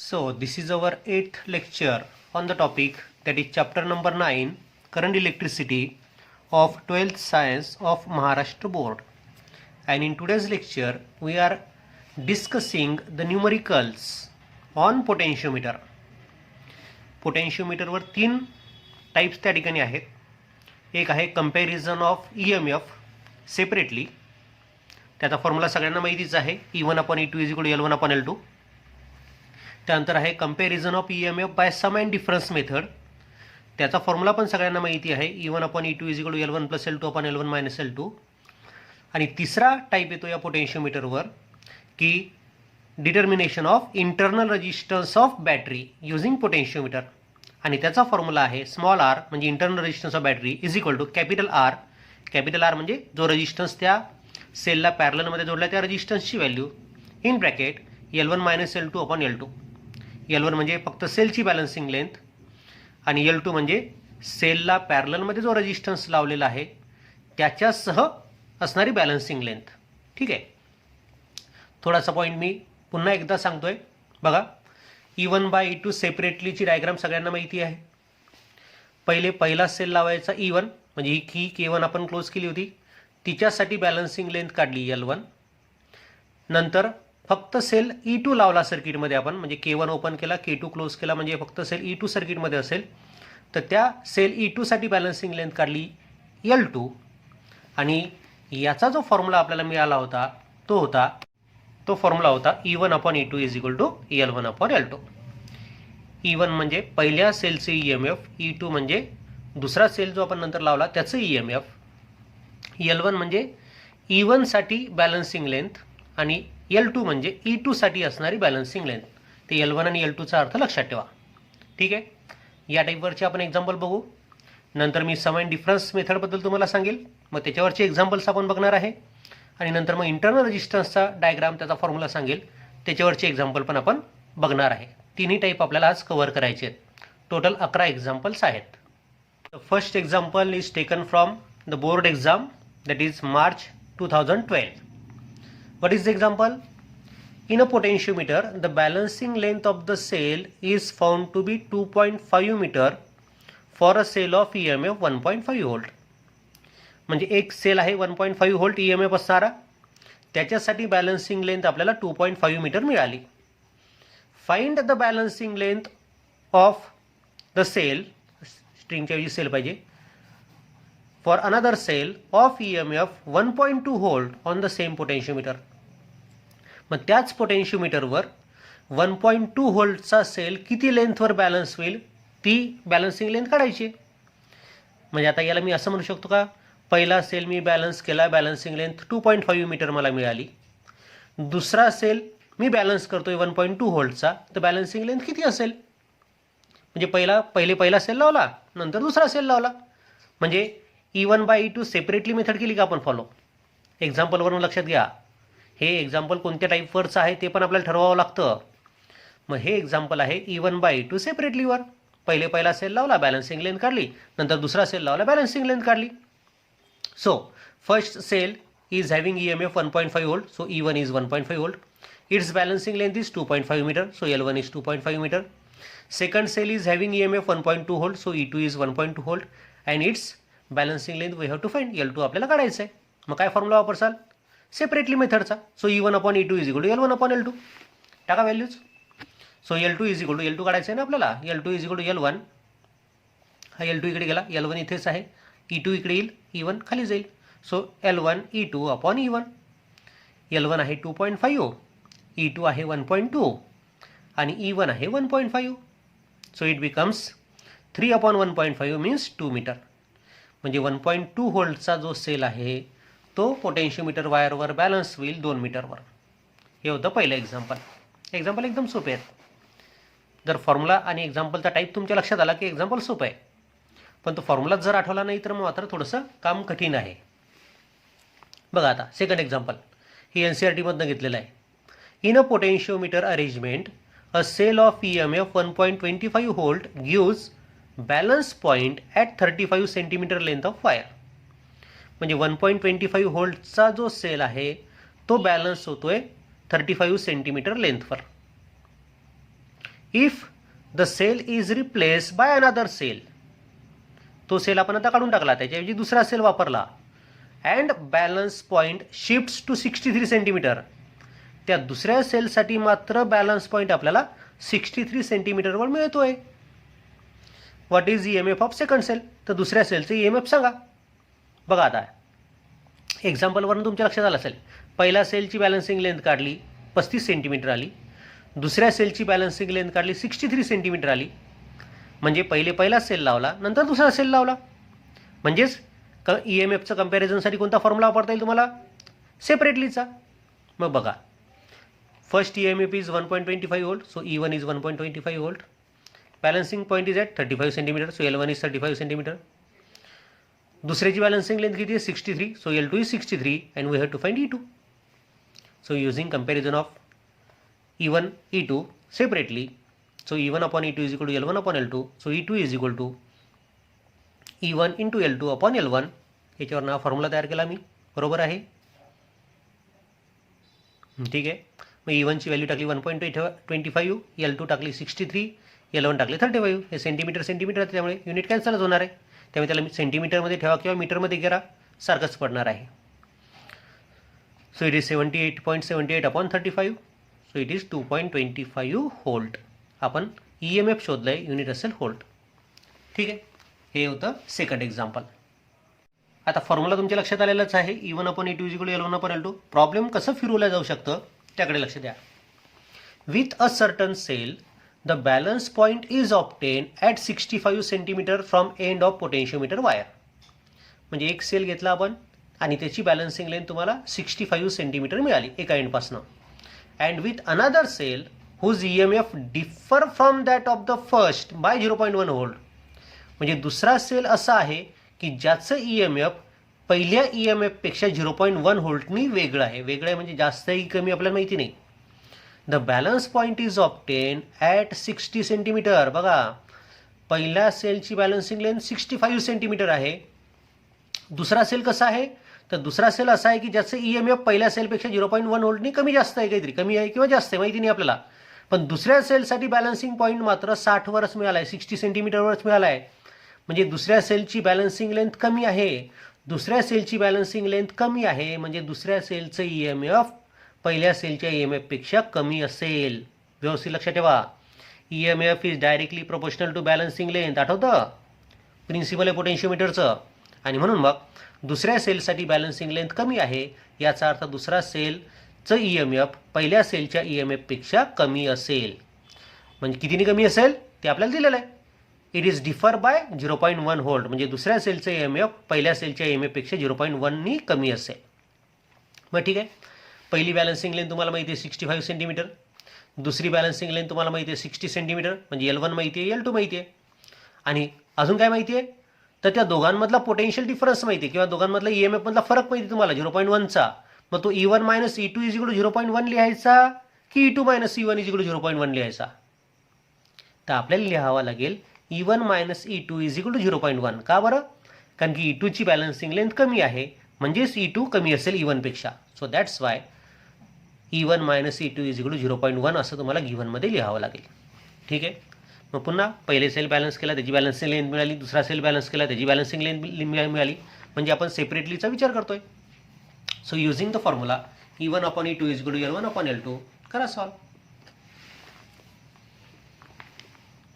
So this is our 8th lecture on the topic, that is chapter number 9, current electricity of 12th science of Maharashtra board. And in today's lecture we are discussing the numericals on potentiometer. पोटेन्शियोमीटरवर 3 types त्या ठिकाणी आहेत. एक आहे comparison of EMF separately, त्याचा formula सगळ्यांना माहितीच आहे, E1/E2 = L1/L2. त्यानंतर आहे comparison of EMF by sum and difference method, त्याचा फॉर्म्युला पण सगळ्यांना माहिती आहे, E1/E2 = L1 + L2 L1 - L2. आणि तिसरा टाईप येतो या पोटेन्शियोमीटरवर की determination of internal resistance of battery using potentiometer, आणि त्याचा फॉर्म्युला आहे स्मॉल r म्हणजे internal resistance of battery = capital R. Capital R म्हणजे जो रेजिस्टन्स त्या सेलला पॅरललमध्ये जोडला त्या रेजिस्टन्सची value in bracket L1 - L2 L2. L1 म्हणजे फक्त सेलची बॅलन्सिंग लेंथ आणि L2 म्हणजे सेलला पॅरललमध्ये जो रेजिस्टन्स लावलेला आहे त्याच्यासह असणारी बॅलन्सिंग लेंथ. ठीक आहे, थोडासा पॉईंट मी पुन्हा एकदा सांगतोय बघा. E1/E2 सेपरेटलीची डायग्राम सगळ्यांना माहिती आहे. पहिला सेल लावायचा E1 म्हणजे ही की K1 आपण क्लोज केली होती, तिच्यासाठी बॅलन्सिंग लेंथ काढली L1. नंतर फक्त सेल E2 लावला सर्किटमध्ये आपण, म्हणजे K1 ओपन केला, K2 क्लोज केला, म्हणजे फक्त सेल E2 सर्किटमध्ये असेल तर त्या सेल E2 साठी बॅलन्सिंग लेंथ काढली L2. आणि याचा जो फॉर्म्युला आपल्याला मिळाला होता तो फॉर्म्युला होता E1/E2 = L1/L2. E1 म्हणजे पहिल्या सेलचे EMF, E2 म्हणजे दुसरा सेल जो आपण नंतर लावला त्याचं EMF, L1 म्हणजे E1 साठी बॅलन्सिंग लेंथ आणि L2 म्हणजे E2 साठी असणारी बॅलन्सिंग लेंथ. ते L1 आणि L2चा अर्थ लक्षात ठेवा. ठीक आहे, या टाईपवरचे आपण एक्झाम्पल बघू. नंतर मी सम अँड डिफरन्स मेथडबद्दल तुम्हाला सांगेल, मग त्याच्यावरचे एक्झाम्पल्स आपण बघणार आहे. आणि नंतर मग इंटरनल रेजिस्टन्सचा डायग्राम, त्याचा फॉर्म्युला सांगेल, त्याच्यावरचे एक्झाम्पल पण आपण बघणार आहे. तिन्ही टाईप आपल्याला आज कव्हर करायचे आहेत. टोटल 11 एक्झाम्पल्स आहेत. The first example is taken from the board exam, that is March 2012. What is the example? In a potentiometer, the balancing length of the cell is found to be 2.5 meter for a cell of EMF 1.5 volt. म्हणजे एक sale आहे 1.5 volt EMF असणारा, त्याच्यासाठी balancing length आपल्याला 2.5 metre मिळाली. Find the balancing length of the cell, स्ट्रिंगच्या ऐवजी cell पाहिजे, for another cell of EMF 1.2 volt on the same potentiometer. मग त्याच पोटेन्शियोमीटरवर 1.2 व्होल्टचा सेल किती लेंथवर बॅलन्स होईल ती बॅलन्सिंग लेंथ काढायची. म्हणजे आता याला मी असं म्हणू शकतो का, पहिला सेल मी बॅलन्स केला, बॅलन्सिंग लेंथ 2.5 मीटर मला मिळाली. दुसरा सेल मी बॅलन्स करतोय 1.2 व्होल्टचा, तर बॅलन्सिंग लेंथ किती असेल. म्हणजे पहिला सेल लावला, नंतर दुसरा सेल लावला, म्हणजे E1/E2 सेपरेटली मेथड केली का आपण फॉलो. एक्झाम्पलवरून लक्षात घ्या, हे एक्झाम्पल कोणत्या टाईपवरचं आहे ते पण आपल्याला ठरवावं लागतं. मग हे एक्झाम्पल आहे E1/E2 सेपरेटलीवर. पहिला सेल लावला, बॅलन्सिंग लेंथ काढली, नंतर दुसरा सेल लावला, बॅलन्सिंग लेंथ काढली. So first cell is having EMF 1.5 volt, so E1 is 1.5 volt. Its balancing length is 2.5 meter, so L1 is 2.5 meter. Second cell is having EMF 1.2 volt, so E2 is 1.2 volt, and its balancing length we have to find, L2 आपल्याला काढायचं आहे. मग काय formula वापरसाल, separately मेथडचा. So E1/E2 = L1/L2. टाका values. So L2 = L2 काढायचं आहे ना आपल्याला, L2 = L1. हा L2 इकडे गेला, L1 इथेच आहे, E2 इकडे येईल, E1 खाली जाईल. So L1 E2/E1. L1 आहे 2.5, E2 आहे 1.2 आणि E1 आहे 1.5. So it becomes 3/1.5 means 2 metre. म्हणजे 1.2 व्होल्टचा जो सेल आहे तो पोटेन्शियोमीटर वायरवर बॅलन्स होईल 2 मीटरवर. हे होतं पहिलं एक्झाम्पल. एक्झाम्पल एकदम सोपे आहेत. जर फॉर्म्युला आणि एक्झाम्पलचा टाईप तुमच्या लक्षात आला की एक्झाम्पल सोपं आहे, पण तो फॉर्म्युला जर आठवला नाही तर मग मात्र थोडंसं काम कठीण आहे. बघा आता सेकंड एक्झाम्पल, ही NCERT मधनं घेतलेलं आहे. In a potentiometer arrangement, a cell of EMF 1.25 volt gives balance point at 35 centimetre length of wire. म्हणजे 1.25 व्होल्टचा जो सेल आहे तो बॅलन्स होतोय 35 सेंटीमीटर लेंथवर. If the cell is replace by another cell, तो सेल आपण आता काढून टाकला, त्याच्याऐवजी दुसरा सेल वापरला, and balance point shifts to 63 centimeter, त्या दुसऱ्या सेलसाठी मात्र बॅलन्स पॉईंट आपल्याला 63 सेंटीमीटरवर मिळतोय. What is EMF of second cell, तर दुसऱ्या सेलचं EMF सांगा. बघा आता एक्झाम्पलवरून तुमच्या लक्षात आलं असेल, पहिल्या सेलची बॅलन्सिंग लेंथ काढली 35 सेंटीमीटर आली, दुसऱ्या सेलची बॅलन्सिंग लेंथ काढली 63 सेंटीमीटर आली. म्हणजे पहिला सेल लावला, नंतर दुसरा सेल लावला. म्हणजेच EMFचं कम्पॅरिझनसाठी कोणता फॉर्म्युला वापरता येईल तुम्हाला? सेपरेटलीचा. मग बघा, first EMF is 1.25 volt, so E1 is 1.25 volt. Balancing point is at 35 centimetre, so L1 is 35 centimetre. दुसऱ्याची बॅलन्सिंग लेंथ किती आहे? 63, so L2 is 63 and we have to find E2. So using comparison of E1 E2 separately, so E1 upon E2 is equal to L1 upon L2, so E2 is equal to E1 into L2 upon L1. याच्यावर हा formula तयार केला मी, बरोबर आहे. ठीक आहे. मग E1 ची व्हॅल्यू टाकली 1.25, L2 टाकली 63, L1 टाकली 35. हे सेंटीमीटर सेंटीमीटर आहे, त्यामुळे युनिट कॅन्सलच होणार आहे. त्यामुळे त्याला सेंटीमीटरमध्ये ठेवा किंवा मीटरमध्ये करा, सारखंच पडणार आहे. So it is 78.78 upon 35, so it is 2.25 volt. आपण EMF शोधलंय, युनिट असेल व्होल्ट. ठीक आहे. हे होतं सेकंड एक्झाम्पल. आता फॉर्म्युला तुमच्या लक्षात आलेलाच आहे, E1 upon E2 is equal to L1 upon L2. Problem कसं फिरवलं जाऊ शकतं त्याकडे लक्ष द्या. With a certain cell the balance point is obtain at 65 centimetre from end of potentiometer wire. म्हणजे एक सेल घेतला आपण आणि त्याची बॅलन्सिंग लेंथ तुम्हाला 65 सेंटीमीटर मिळाली एका एंडपासनं. And with another cell whose EMF differ from that of the first by 0.1 volt. म्हणजे दुसरा सेल असा आहे की ज्याचं EMF पहिल्या EMF पेक्षा 0.1 व्होल्टनी वेगळं आहे. वेगळं आहे म्हणजे जास्तही कमी आपल्याला माहिती नाही. The balance point is obtain at 60 centimetre. बघा, पहिल्या सेलची बॅलन्सिंग लेंथ 65 सेंटीमीटर आहे. दुसरा सेल कसा आहे, तर दुसरा सेल असा आहे की ज्याचं EMF पहिल्या सेलपेक्षा 0.1 व्होल्टनी कमी जास्त आहे, काहीतरी कमी आहे किंवा जास्त आहे माहिती नाही आपल्याला. पण दुसऱ्या सेलसाठी बॅलन्सिंग पॉईंट मात्र 60 वरच मिळाला आहे, 60 सेंटीमीटरवरच मिळाला आहे. म्हणजे दुसऱ्या सेलची बॅलन्सिंग लेंथ कमी आहे. दुसऱ्या सेलची बॅलन्सिंग लेंथ कमी आहे म्हणजे दुसऱ्या सेलचं EMF पहिल्या सेलच्या EMF पेक्षा कमी असेल. व्यवस्थित लक्षात ठेवा, EMF is directly proportional to balancing length. आठवतं प्रिन्सिपल आहे पोटेन्शियोमीटरचं. आणि म्हणून मग दुसऱ्या सेलसाठी बॅलन्सिंग लेंथ कमी आहे, याचा अर्थ दुसरा सेलचं EMF पहिल्या सेलच्या EMF पेक्षा कमी असेल. म्हणजे कितीने कमी असेल ते आपल्याला दिलेलं आहे. It is differ by 0.1 volt. म्हणजे दुसऱ्या सेलचं EMF पहिल्या सेलच्या EMF पेक्षा 0.1नी कमी असेल. मग ठीक आहे, पहिली बॅलन्सिंग लेंथ तुम्हाला माहिती आहे 65 सेंटीमीटर, दुसरी बॅलन्सिंग लेंथ तुम्हाला माहिती आहे 60 सेंटीमीटर. म्हणजे L1 माहिती आहे, L2 माहिती आहे. आणि अजून काय माहिती आहे, तर त्या दोघांमधला पोटेन्शियल डिफरन्स माहिती आहे किंवा दोघांमधला EMF मधला फरक माहिती तुम्हाला 0.1चा. मग तो E1 minus E2 is equal to 0.1 लिहायचा की E2 minus E1 is equal to 0.1 लिहायचा. तर आपल्याला लिहावा लागेल E1 minus E2 is equal to 0.1. का बरं? कारण की E2 ची बॅलन्सिंग लेंथ कमी आहे म्हणजेच E2 कमी असेल E1 पेक्षा. So that's why E1 minus E2 is equal to 0.1 असं तुम्हाला गिव्हनमध्ये लिहावं लागेल. ठीक आहे. मग पुन्हा पहिले सेल बॅलन्स केला त्याची बॅलन्सिंग लेंथ मिळाली, दुसरा सेल बॅलन्स केला त्याची बॅलन्सिंग लेंथ मिळाली. म्हणजे आपण सेपरेटलीचा विचार करतोय. So using the formula E1 upon E2 is equal to L1 upon L2 करा सॉल्व.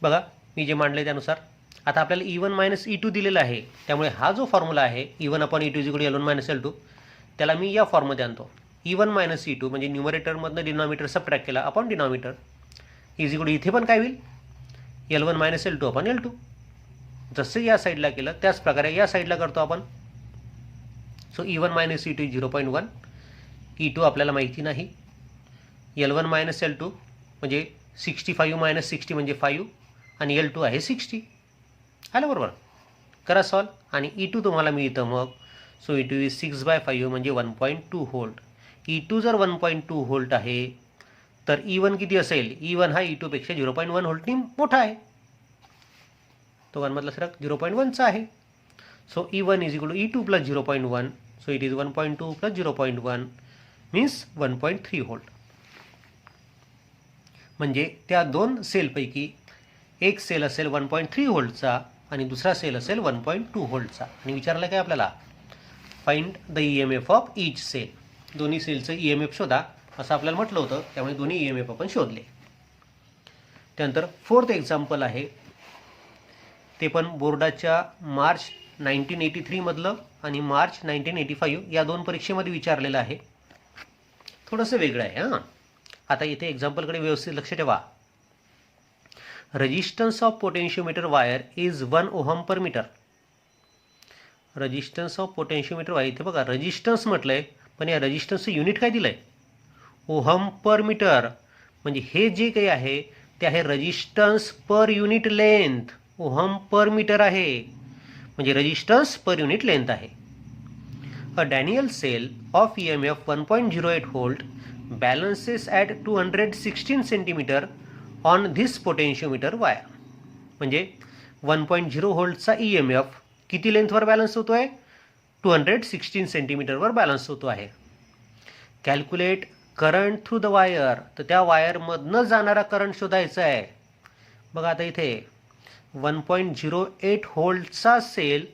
बघा मी जे मांडले त्यानुसार आता आपल्याला E1 मायनस E2 दिलेला आहे. त्यामुळे हा जो फॉर्म्युला आहे E1 upon E2 is equal to L1 minus L2 त्याला मी या फॉर्ममध्ये आणतो. E1 मायनस E2 म्हणजे न्यूमरेटरमधनं डिनॉमिनेटर सबट्रॅक्ट केला upon denominator is equal to इथे पण काय होईल L1 minus L2 upon L2. जसं या साईडला केलं त्याच प्रकारे या साईडला करतो आपण. So E1 minus E2 is 0.1. E2 आपल्याला माहिती नाही. L1 मायनस L2 म्हणजे 65 मायनस 60 म्हणजे 5 आणि L2 आहे 60. आलं बरोबर. करा सॉल्व आणि E2 तुम्हाला मिळतं मग. सो E2 इज 6/5 म्हणजे 1.2 व्होल्ट. E2 जर 1.2 व्होल्ट आहे तर E1 किती असेल? E1 हा E2 पेक्षा 0.1 व्होल्टनी मोठा आहे. दोघांमधला फरक 0.1चा आहे. So E1 is equal to E2 plus 0.1. So it is 1.2 plus 0.1 means 1.3 volt. म्हणजे त्या दोन सेलपैकी एक सेल असेल 1.3 व्होल्टचा आणि दुसरा सेल असेल 1.2 व्होल्टचा. आणि विचारलं काय आपल्याला, find the EMF of each cell. दोन्ही सेलचं EMF शोधा असं आपल्याला म्हटलं होतं, त्यामुळे दोन्ही EMF आपण शोधले. त्यानंतर फोर्थ एक्झाम्पल आहे, ते पण बोर्डाच्या मार्च 1983 मधलं आणि मार्च 1985 या दोन परीक्षेमध्ये विचारलेलं आहे. थोडंसं वेगळं आहे हां. आता इथे एक्झाम्पलकडे व्यवस्थित लक्ष ठेवा. Resistance of potentiometer wire is 1 ohm per metre. Resistance of potentiometer wire, इथे बघा रेजिस्टन्स म्हटलंय, पण या रेजिस्टन्सचं युनिट काय दिलंय, ओहम पर मीटर. म्हणजे हे जे काही आहे ते आहे resistance per unit length. Ohm per meter आहे म्हणजे रेजिस्टन्स पर युनिट लेंथ आहे. A Daniell cell of EMF 1.08 volt balances at 216 centimeter on this potentiometer wire. म्हणजे 1.0 व्होल्टचा EMF किती लेंथवर बॅलन्स होतो आहे, 216 सेंटीमीटरवर बॅलन्स होतो आहे. Calculate current through the wire. तर त्या वायरमधनं जाणारा करंट शोधायचा आहे. बघा आता इथे 1.08 व्होल्टचा सेल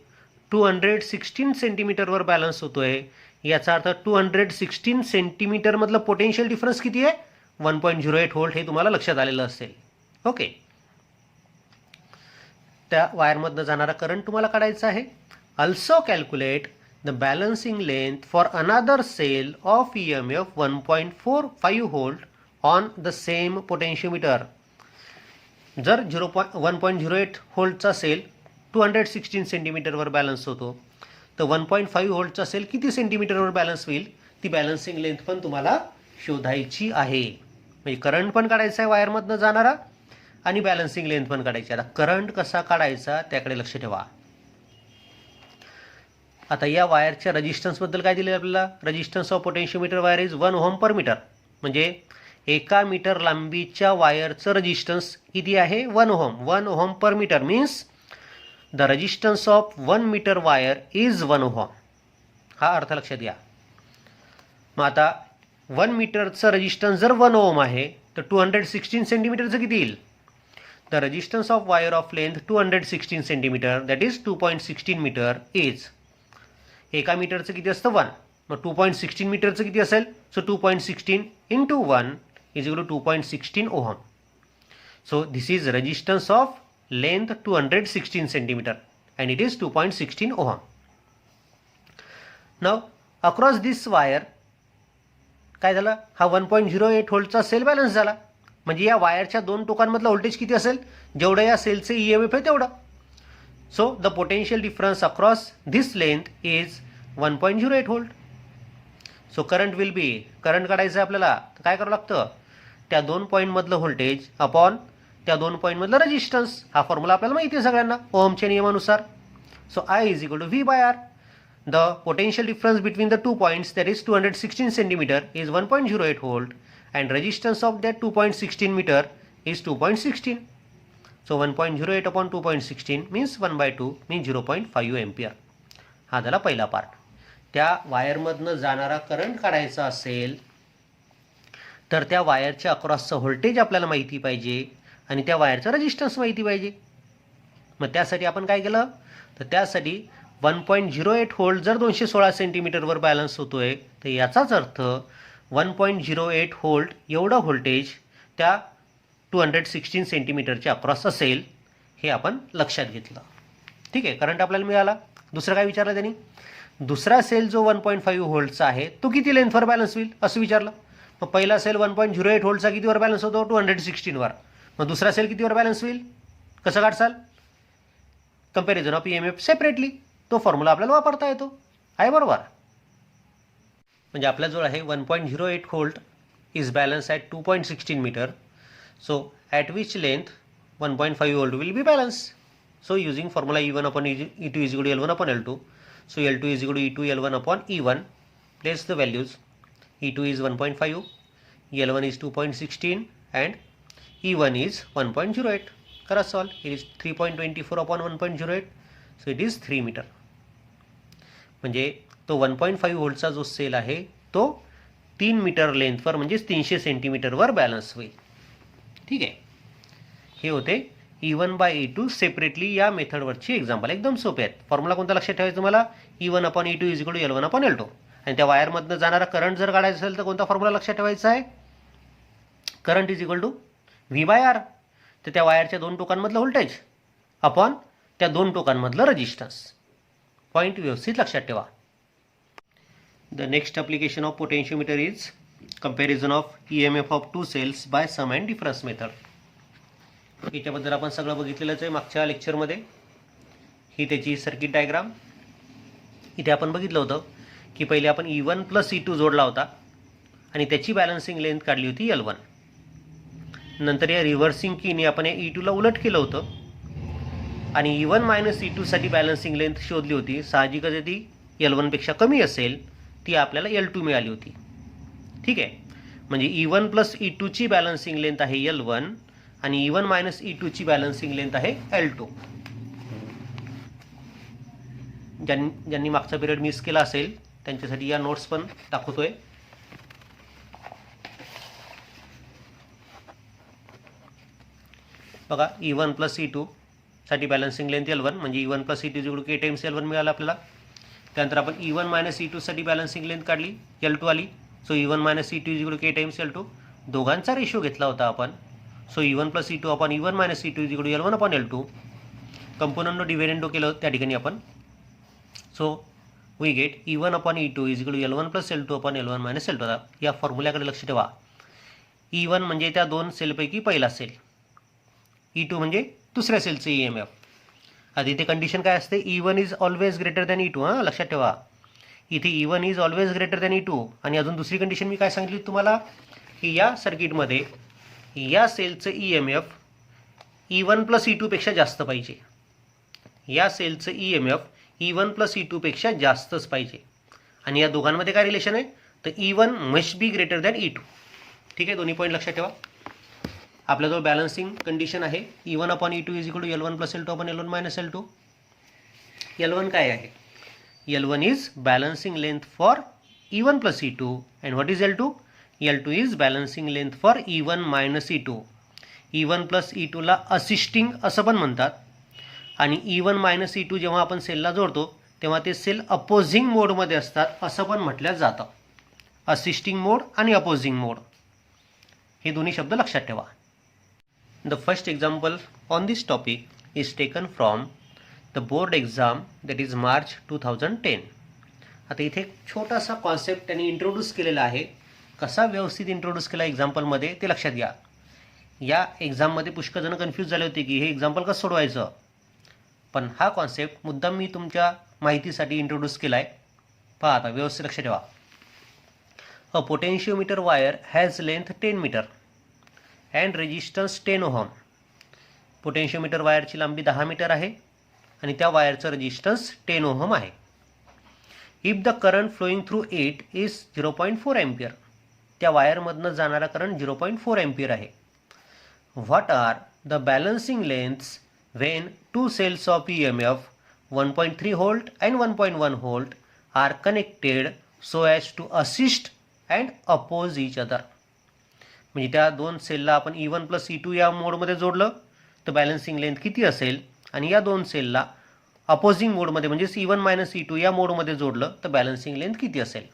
216 सेंटीमीटरवर बॅलन्स होतो आहे. याचा अर्थ 216 सेंटीमीटरमधलं पोटेन्शियल डिफरन्स किती आहे, 1.08 व्होल्ट. हे तुम्हाला लक्षात आलेलं असेल. ओके, त्या वायरमधनं जाणारा करंट तुम्हाला काढायचा आहे. Also calculate the balancing length for another cell of EMF 1.45 volt on the same potentiometer. जर 1.08 व्होल्टचा सेल 216 सेंटीमीटरवर बॅलन्स होतो, तर 1.5 व्होल्टचा सेल किती सेंटीमीटरवर बॅलन्स होईल, ती बॅलन्सिंग लेंथ पण तुम्हाला शोधायची आहे. म्हणजे करंट पण काढायचा आहे वायरमधनं जाणारा आणि बॅलन्सिंग लेंथ पण काढायची. आता करंट कसा काढायचा त्याकडे लक्ष ठेवा. आता या वायरच्या रेजिस्टन्सबद्दल काय दिले आपल्याला, resistance of potentiometer wire is 1 ohm per metre. म्हणजे 1 मीटर लांबीच्या वायरचं रेजिस्टन्स किती आहे, 1 ohm. 1 ohm per metre means the resistance of 1 metre wire is 1 ohm. हा अर्थ लक्षात घ्या. मग आता 1 मीटरचं रेजिस्टन्स जर 1 ओहम आहे, तर 216 सेंटीमीटरचं किती येईल, the resistance of wire of length 216 centimetre that is 2.16 metre is. 1 मीटरचं किती असतं 1, मग 2.16 मीटरचं किती असेल, so 2.16 into 1 is equal to 2.16 ohm. So this is resistance of length 216 centimetre and it is 2.16 ohm. Now across this wire काय झालं, हा 1.08 व्होल्टचा सेल बॅलन्स झाला. म्हणजे या वायरच्या दोन टोकांमधलं व्होल्टेज किती असेल, जेवढं या सेलचे EMF आहे तेवढं. So the potential difference across this length is 1.08 volt. So current will be, current काढायचं आहे आपल्याला, तर काय करावं लागतं, त्या दोन पॉईंटमधलं व्होल्टेज अपॉन त्या दोन पॉईंटमधलं रेजिस्टन्स. हा फॉर्म्युला आपल्याला माहिती आहे सगळ्यांना ओहमच्या नियमानुसार. So I is equal to V/R. The potential difference between the 2 points that is 216 centimetre is 1.08 volt and resistance of that 2.16 metre is 2.16. So 1.08 upon 2.16 means 1/2 means 0.5 ampere. हा झाला पहिला पार्ट. त्या वायरमधनं जाणारा करंट काढायचा असेल तर त्या वायरच्या अक्रॉसचं व्होल्टेज आपल्याला माहिती पाहिजे आणि त्या वायरचा रेजिस्टन्स माहिती पाहिजे. मग त्यासाठी आपण काय केलं, तर त्यासाठी 1.08 व्होल्ट जर 216 सेंटीमीटरवर बॅलन्स होतोय, तर याचाच अर्थ 1.08 व्होल्ट एवढं व्होल्टेज त्या 216 सेंटीमीटरच्या अक्रॉस असेल, हे आपण लक्षात घेतलं. ठीक आहे, करंट आपल्याला मिळाला. दुसरं काय विचारलं त्यांनी, दुसरा सेल जो 1.5 व्होल्टचा आहे तो किती लेंथवर बॅलन्स होईल असं विचारलं. मग पहिला सेल 1.08 व्होल्टचा कितीवर बॅलन्स होतो, 216 वर. मग दुसरा सेल कितीवर बॅलन्स होईल, कसं काढसाल, कंपॅरिझन ऑफ EMF सेपरेटली. तो फॉर्म्युला आपल्याला वापरता येतो आहे, बरोबर. म्हणजे आपल्याजवळ आहे 1.08 volt is balance at 2.16 metre. So at which length 1.5 volt will be balance. So using formula E1 upon E2 is equal to L1 upon L2. So L2 is equal to E2 L1 upon E1. Place the values. E2 is 1.5, L1 is 2.16 and E1 is 1.08. करा सॉल्व. It is 3.24 upon 1.08. So it is 3 metre. म्हणजे तो 1.5 व्होल्टचा जो sale आहे तो 3 metre लेंथवर म्हणजेच 300 सेंटीमीटरवर balance होईल. ठीक आहे. हे होते E1/E2 सेपरेटली या मेथडवरची एक्झाम्पल. एकदम सोपे आहेत. फॉर्म्युला कोणता लक्षात ठेवायचा तुम्हाला? E1/E2 = L1/L2. आणि त्या वायरमधनं जाणारा करंट जर काढायचा असेल तर कोणता फॉर्म्युला लक्षात ठेवायचा आहे? Current = V/R. तर त्या वायरच्या दोन टोकांमधलं व्होल्टेज अपॉन त्या दोन टोकांमधलं रेजिस्टन्स. पॉईंट व्यवस्थित लक्षात ठेवा. The next application of potentiometer is comparison of EMF of two cells by sum and difference method. याच्याबद्दल आपण सगळं बघितलेलंच आहे मागच्या लेक्चरमध्ये. ही त्याची सर्किट डायग्राम. इथे आपण बघितलं होतं की पहिले आपण E1 + E2 जोडला होता आणि त्याची बॅलन्सिंग लेंथ काढली होती L1. नंतर या रिव्हर्सिंग कीने आपण या E2ला उलट केलं होतं आणि E1 - E2 साठी बॅलन्सिंग लेंथ शोधली होती. साहजिकच ती L1 पेक्षा कमी असेल ती आपल्याला L2 मिळाली होती. ठीक आहे. म्हणजे E1 + E2 ची बॅलन्सिंग लेंथ आहे L1 आणि E1 - E2 ची बॅलन्सिंग लेंथ आहे L2. ज्यांनी मागचा पिरियड मिस केला असेल त्यांच्यासाठी या नोट्स पण दाखवतोय. बघा, E1 + E2 साठी बॅलन्सिंग लेंथ L1 म्हणजे E1 + E2 = K × L1 मिळाला आपल्याला. त्यानंतर आपण E1 - E2 साठी बॅलन्सिंग लेंथ काढली, L2 आली. So E1 - E2 = K × L2. दोघांचा रेशो घेतला होता आपण. So E1 + E2 upon E1 - E2 = L1/L2. कंपोनंटनो डिव्हिडंडो केलं त्या ठिकाणी आपण. So we get E1/E2 = L1 + L2 L1 - L2. या फॉर्म्युल्याकडे लक्ष ठेवा. E1 म्हणजे त्या दोन सेलपैकी पहिला सेल, E2 म्हणजे दुसऱ्या सेलचं EMF. आता इथे कंडिशन काय असते? E1 is always greater than E2. हां, लक्षात ठेवा. इथे E1 is always greater than E2. आणि अजून दुसरी कंडिशन मी काय सांगितली तुम्हाला की या सर्किटमध्ये या सेलचं EMF E1 + E2 पेक्षा जास्त पाहिजे. या सेलचं EMF E1 + E2 पेक्षा जास्तच पाहिजे. आणि या दोघांमध्ये काय रिलेशन आहे? तर E1 must be greater than E2. ठीक आहे. दोन्ही पॉईंट लक्षात ठेवा. आपल्याजवळ बॅलन्सिंग कंडिशन आहे E1/E2 = L1 + L2 L1 - L2. L1 काय आहे? L1 is balancing length for E1 + E2 and what is L2? L2 is balancing length for E1 - E2. E1 + E2 ला असिस्टिंग असं पण म्हणतात. आणि E1 - E2 जेव्हा आपण सेलला जोडतो तेव्हा ते सेल अपोजिंग मोडमध्ये असतात असं पण म्हटलं जातं. असिस्टिंग मोड आणि अपोजिंग मोड हे दोन्ही शब्द लक्षात ठेवा. The first example on this topic is taken from the board exam, that is March 2010. आता इथे एक छोटासा कॉन्सेप्ट त्यांनी इंट्रोड्यूस केलेला आहे. कसा व्यवस्थित इंट्रोड्यूस केला एक्झाम्पलमध्ये ते लक्षात घ्या. या एक्झाममध्ये पुष्कळ जण कन्फ्यूज झाले होते की हे एक्झाम्पल कसं सोडवायचं. पण हा कॉन्सेप्ट मुद्दाम मी तुमच्या माहितीसाठी इंट्रोड्यूस केला आहे. पहा आता व्यवस्थित लक्ष ठेवा. A potentiometer wire has length 10 metre and resistance 10 ohm. Potentiometer वायरची लांबी 10 मीटर आहे आणि त्या वायरचं रेजिस्टन्स 10 ओहम आहे. If the current flowing through it is 0.4 ampere. त्या वायरमधनं जाणारा करंट 0.4 एम्पियर आहे. What are the balancing lengths when two cells of EMF 1.3 volt and 1.1 volt are connected so as to assist and oppose each other. म्हणजे त्या दोन सेलला आपण E1 + E2 या मोडमध्ये जोडलं तर बॅलन्सिंग लेंथ किती असेल, आणि या दोन सेलला अपोजिंग मोडमध्ये म्हणजेच E1 - E2 या मोडमध्ये जोडलं तर बॅलन्सिंग लेंथ किती असेल.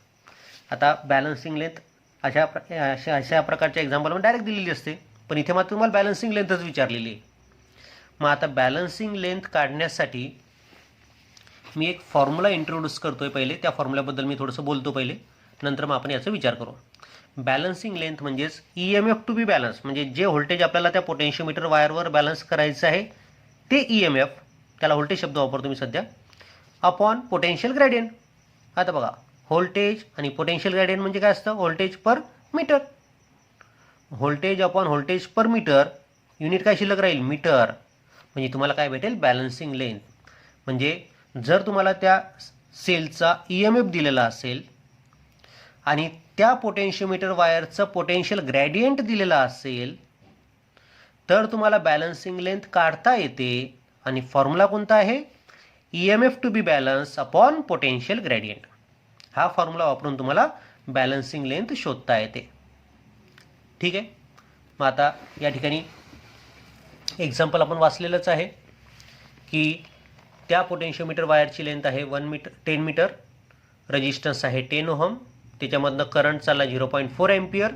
आता बॅलन्सिंग लेंथ अशा प्रकारच्या एक्झाम्पलमध्ये डायरेक्ट दिलेली असते, पण इथे मात्र तुम्हाला बॅलन्सिंग लेंथच विचारलेली आहे. मग आता बॅलन्सिंग लेंथ काढण्यासाठी मी एक फॉर्म्युला इंट्रोड्यूस करतोय. पहिले त्या फॉर्म्युल्याबद्दल मी थोडंसं बोलतो पहिले, नंतर मग आपण याचा विचार करू. बॅलन्सिंग लेंथ म्हणजेच EMF टू बी बॅलन्स, म्हणजे जे व्होल्टेज आपल्याला त्या पोटेन्शियोमीटर वायरवर बॅलन्स करायचं आहे ते EMF, त्याला व्होल्टेज शब्द वापरतो मी सध्या, अपॉन पोटेन्शियल ग्रेडियंट. आता बघा, व्होल्टेज आणि पोटेन्शियल ग्रेडियंट म्हणजे काय असतं? व्होल्टेज पर मीटर. व्होल्टेज अपॉन व्होल्टेज पर मीटर, युनिट काय शिल्लक राहील? मीटर. म्हणजे तुम्हाला काय भेटेल? Balancing length. म्हणजे जर तुम्हाला त्या सेलचा EMF दिलेला असेल आणि त्या पोटेन्शियोमीटर वायरचं पोटेन्शियल ग्रेडियंट दिलेला असेल तर तुम्हाला बॅलन्सिंग लेंथ काढता येते. आणि फॉर्म्युला कोणता आहे? EMF to be balance upon potential gradient. हा फॉर्म्युला वापरून तुम्हाला बॅलन्सिंग लेंथ शोधता येते. ठीक आहे. मग आता या ठिकाणी एक्झाम्पल आपण वाचलेलंच आहे की त्या पोटेन्शियोमीटर वायरची लेंथ आहे 10 मीटर, रेजिस्टन्स आहे 10 ओहम, त्याच्यामधनं करंट चालला 0.4 एम्पियर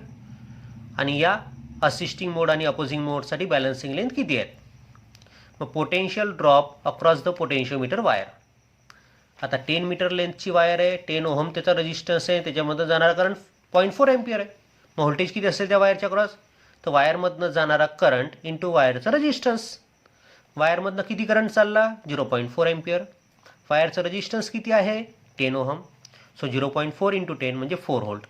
आणि या असिस्टिंग मोड आणि अपोजिंग मोडसाठी बॅलन्सिंग लेंथ किती आहेत. मग potential drop across the potentiometer wire. आता 10 मीटर लेंथची वायर आहे, 10 ओहम त्याचा रेजिस्टन्स आहे, त्याच्यामधनं जाणारा करंट 0.4 एम्पियर आहे. मग व्होल्टेज किती असेल त्या वायरच्या क्रॉस, तर वायरमधनं जाणारा करंट इंटू वायरचा रेजिस्टन्स. वायरमधनं किती करंट चालला 0.4 एम्पियर, वायरचं रेजिस्टन्स किती आहे 10 ओहम, सो 0.4 इंटू 10 म्हणजे 4 व्होल्ट.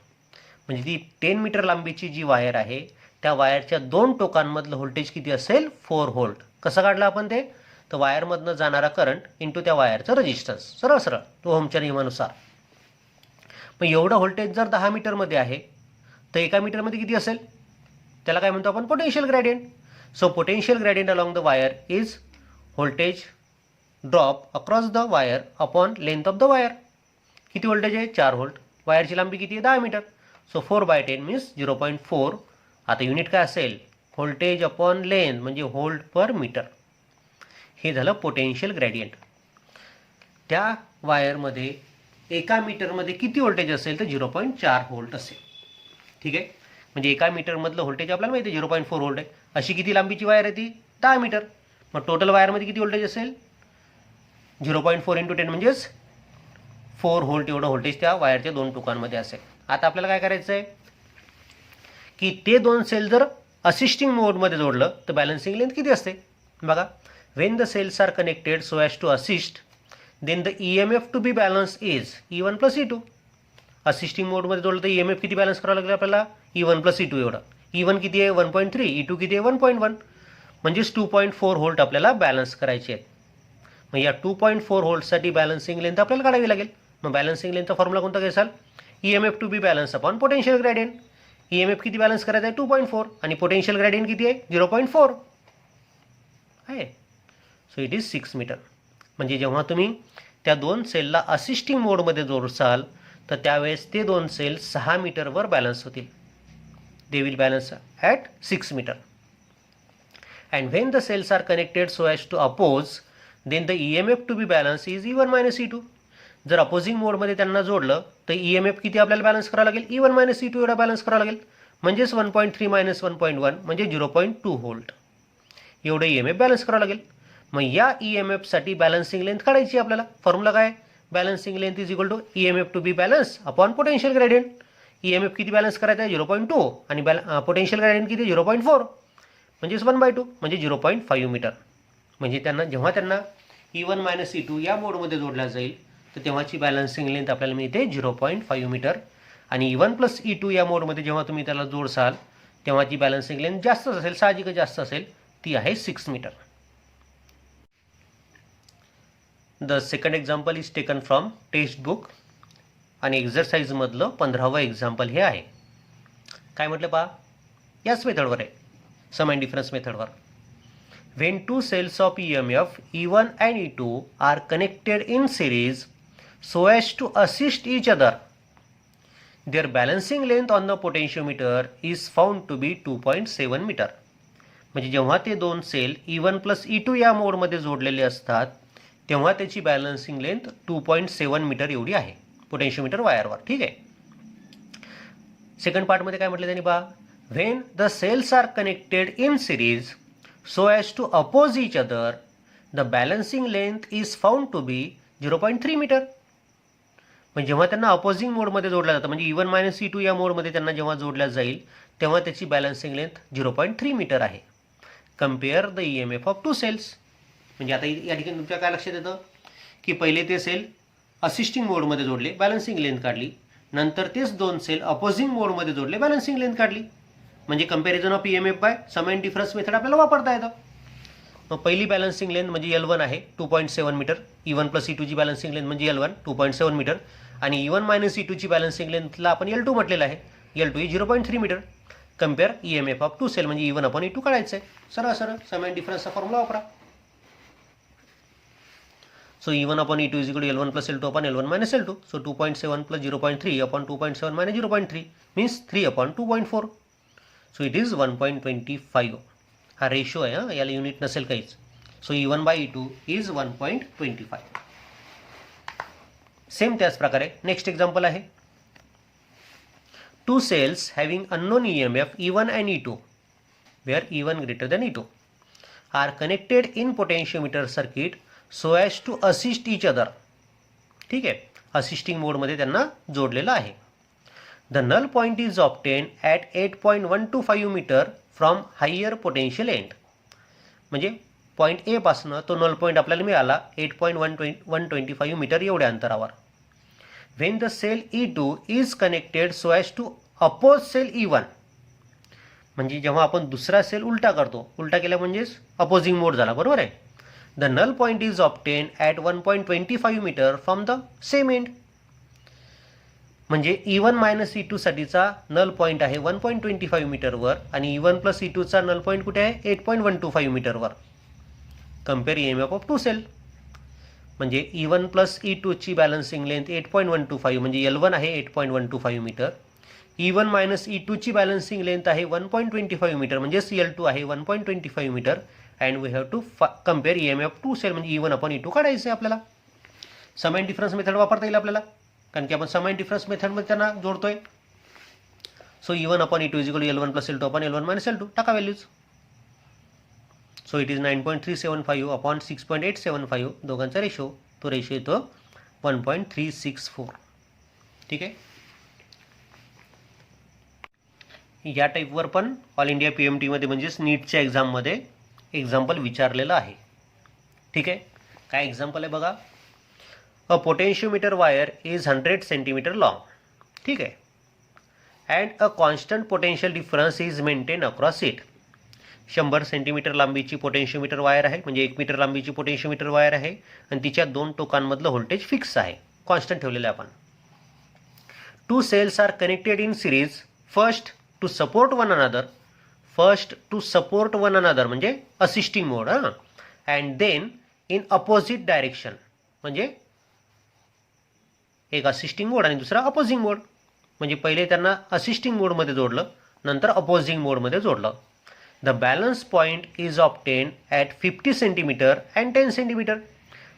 म्हणजे ती 10 मीटर लांबीची जी वायर आहे त्या वायरच्या दोन टोकांमधलं व्होल्टेज किती असेल 4 व्होल्ट. कसं काढलं आपण ते, तर वायरमधनं जाणारा करंट इंटू त्या वायरचं रेजिस्टन्स, सरळ सरळ ओहमच्या नियमानुसार. मग एवढं व्होल्टेज जर 10 मीटरमध्ये आहे तर एका मीटरमध्ये किती असेल, त्याला काय म्हणतो आपण potential gradient. So potential gradient along the wire is voltage drop across the wire upon length of the wire. किती व्होल्टेज आहे 4 व्होल्ट, वायरची लांबी किती आहे 10 मीटर, सो 4/10 मीन्स 0.4. आता युनिट काय असेल व्होल्टेज अपॉन लेंथ म्हणजे व्होल्ट पर मीटर. हे झालं पोटेन्शियल ग्रेडियंट. त्या वायरमध्ये एका मीटरमध्ये किती व्होल्टेज असेल तर 0.4 व्होल्ट असेल. ठीक आहे, म्हणजे एका मीटरमधलं व्होल्टेज आपल्याला माहिती आहे 0.4 व्होल्ट आहे. अशी किती लांबीची वायर आहे ती 10 मीटर. मग टोटल वायरमध्ये किती व्होल्टेज असेल 0.4 इंटू 10 म्हणजेच 4 व्होल्ट एवढं व्होल्टेज त्या वायरच्या दोन टोकांमध्ये असेल. आता आपल्याला काय करायचं आहे की ते दोन सेल जर असिस्टिंग मोडमध्ये जोडलं तर बॅलन्सिंग लेंथ किती असते बघा. When the cells are connected so as to assist then the EMF to be balance is E1 plus E2. Assisting मोडमध्ये जोडलं तर EMF किती बॅलन्स करावं लागेल आपल्याला E1 प्लस E2 एवढं. E1 किती आहे 1.3, E2 किती आहे 1.1, म्हणजेच 2.4 व्होल्ट आपल्याला बॅलन्स करायचे आहेत. मग या 2.4 व्होल्टसाठी बॅलन्सिंग लेंथ आपल्याला काढावी लागेल. मग बॅलन्सिंग लेंथचा फॉर्म्युला कोणता घ्याल EMF to be balance upon potential gradient. EMF किती बॅलन्स करायचं आहे 2.4 आणि पोटेन्शियल ग्रेडियंट किती आहे 0.4 आहे. So it is 6 metre. म्हणजे जेव्हा तुम्ही त्या दोन सेलला असिस्टिंग मोडमध्ये जोडसाल तर त्यावेळेस ते दोन सेल 6 मीटरवर बॅलन्स होतील. They will balance at 6 metre. And when the cells are connected so as to oppose then the EMF to be balance is E1 minus E2. जर अपोजिंग मोडमध्ये त्यांना जोडलं तर EMF किती आपल्याला बॅलन्स करावं लागेल E1 मायनस E2 एवढा बॅलन्स करावं लागेल. म्हणजेच 1.3 मायनस 1.1 म्हणजे 0.2 व्होल्ट एवढं EMF बॅलन्स करावं लागेल. मग या EMFसाठी बॅलन्सिंग लेंथ काढायची आपल्याला. फॉर्म्युला काय balancing length is equal to EMF to be balance upon potential gradient. EMF किती बॅलन्स करायचं आहे 0.2 आणि पोटेन्शियल ग्रेडियंट किती 0.4 म्हणजेच 1/2 म्हणजे 0.5 मीटर. म्हणजे जेव्हा त्यांना E1 मायनस E2 या मोडमध्ये जोडला जाईल तर तेव्हाची बॅलन्सिंग लेंथ आपल्याला मिळते 0.5 मीटर. आणि E1 प्लस E2 या मोडमध्ये जेव्हा तुम्ही त्याला जोडसाल तेव्हाची बॅलन्सिंग लेंथ जास्तच असेल, साहजिकच जास्त असेल, ती आहे 6 metre. The second example is taken from text book आणि एक्झरसाइजमधलं 15वं एक्झाम्पल हे आहे. काय म्हटलं पहा, याच मेथडवर आहे, सम अँड डिफरन्स मेथडवर. When two cells of EMF E1 and E2 are connected in series so as to assist each other, their balancing length on the potentiometer is found to be 2.7 metre. म्हणजे जेव्हा ते दोन sale E1 plus E2 या मोडमध्ये जोडलेले असतात तेव्हा त्याची बॅलन्सिंग लेंथ 2.7 मीटर एवढी आहे पोटेन्शियोमीटर वायरवर. ठीक आहे. सेकंड पार्टमध्ये काय म्हटलं त्यांनी पहा, when the cells are connected in series so as to oppose each other the balancing length is found to be 0.3 metre. म्हणजे जेव्हा त्यांना अपोजिंग मोडमध्ये जोडला जातं म्हणजे E1 मायनस E2 या मोडमध्ये त्यांना जेव्हा जोडल्या जाईल तेव्हा त्याची बॅलन्सिंग लेंथ 0.3 मीटर आहे. Compare the EMF of two cells. म्हणजे आता या ठिकाणी तुमच्या काय लक्षात येतं की पहिले ते सेल असिस्टिंग मोडमध्ये जोडले, बॅलन्सिंग लेंथ काढली, नंतर तेच दोन सेल अपोजिंग मोडमध्ये जोडले, बॅलन्सिंग लेंथ काढली. म्हणजे comparison of EMF by sum and difference method आपल्याला वापरता येतं. मग पहिली बॅलन्सिंग लेंथ म्हणजे L1 आहे 2.7 मीटर. E1 प्लस E2 ची बॅलन्सिंग लेंथ म्हणजे L1 2.7 मीटर आणि E1 मायनस E2 ची बॅलन्सिंग लेंथला आपण L2 म्हटलेलं आहे. L2 ही 0.3 metre. Compare EMF of two cell म्हणजे E1 अपॉन E2 काढायचं आहे. सरळ सरळ सम अँड डिफरन्सचा फॉर्म्युला वापरा. So E1 upon E2 is equal to L1 plus L2 upon L1 minus L2. So 2.7 plus 0.3 upon 2.7 minus 0.3 means 3 upon 2.4. So it is 1.25. हा ratio आहे, हां, याला युनिट नसेल काहीच. So E1/E2 is 1.25. सेम त्याच प्रकारे नेक्स्ट एक्झाम्पल आहे. Two cells having unknown EMF E1 and E2 where E1 greater than E2 are connected in potentiometer circuit so as to assist each other. ठीक आहे, assisting मोडमध्ये त्यांना जोडलेलं आहे. The null point is obtain at 8.125 metre from higher potential end. म्हणजे point A पासनं तो null point आपल्याला मिळाला 8.125 मीटर एवढ्या अंतरावर. When the cell E2 is connected so as to oppose cell E1. म्हणजे जेव्हा आपण दुसरा सेल उलटा करतो, उलटा केला म्हणजेच अपोजिंग मोड झाला, बरोबर आहे. The null point is obtain at 1.25 metre from the same end. म्हणजे E1 - E2 साठीचा नल पॉईंट आहे 1.25 मीटरवर आणि E1 + E2 चा नल पॉईंट कुठे आहे 8.125 मीटरवर. Compare EMF of two cell. म्हणजे E1 + E2 ची बॅलन्सिंग लेंथ 8.125 म्हणजे L1 आहे 8.125 मीटर. E1 - E2 ची बॅलन्सिंग लेंथ आहे 1.25 मीटर म्हणजेच L2 आहे 1.25 metre. And we have to compare EMF two cell म्हणजे E1/E2 काढायचं आहे आपल्याला. सम अँड डिफरन्स मेथड वापरता येईल आपल्याला, कारण की आपण सम अँड डिफरन्स मेथडमध्ये त्यांना जोडतोय. So E1/E2 is equal to L1 + L2 L1 - L2 टाका values. So it is 9.375 upon 6.875 दोघांचा रेशो. तो रेशो येतो 1.364. ठीक आहे. या टाईपवर पण ऑल इंडिया PMTमध्ये म्हणजेच नीटच्या एक्झाममध्ये एक्झाम्पल विचारलेलं आहे. ठीक आहे. काय एक्झाम्पल आहे बघा. A potentiometer wire is 100 centimetre long. ठीक आहे. And a constant potential difference is maintain across it. 100 centimetre लांबीची पोटेन्शियोमीटर वायर आहे, म्हणजे 1 मीटर लांबीची पोटेन्शियोमीटर वायर आहे आणि तिच्या दोन टोकांमधलं व्होल्टेज फिक्स आहे, कॉन्स्टंट ठेवलेलं आहे आपण. Two cells are connected in series first to support one another. First to support one another म्हणजे असिस्टिंग मोड. हां. And then in opposite direction म्हणजे एक असिस्टिंग मोड आणि दुसरा अपोजिंग मोड. म्हणजे पहिले त्यांना असिस्टिंग मोडमध्ये जोडलं, नंतर अपोजिंग मोडमध्ये जोडलं. The balance point is obtain at 50 centimetre and 10 centimetre.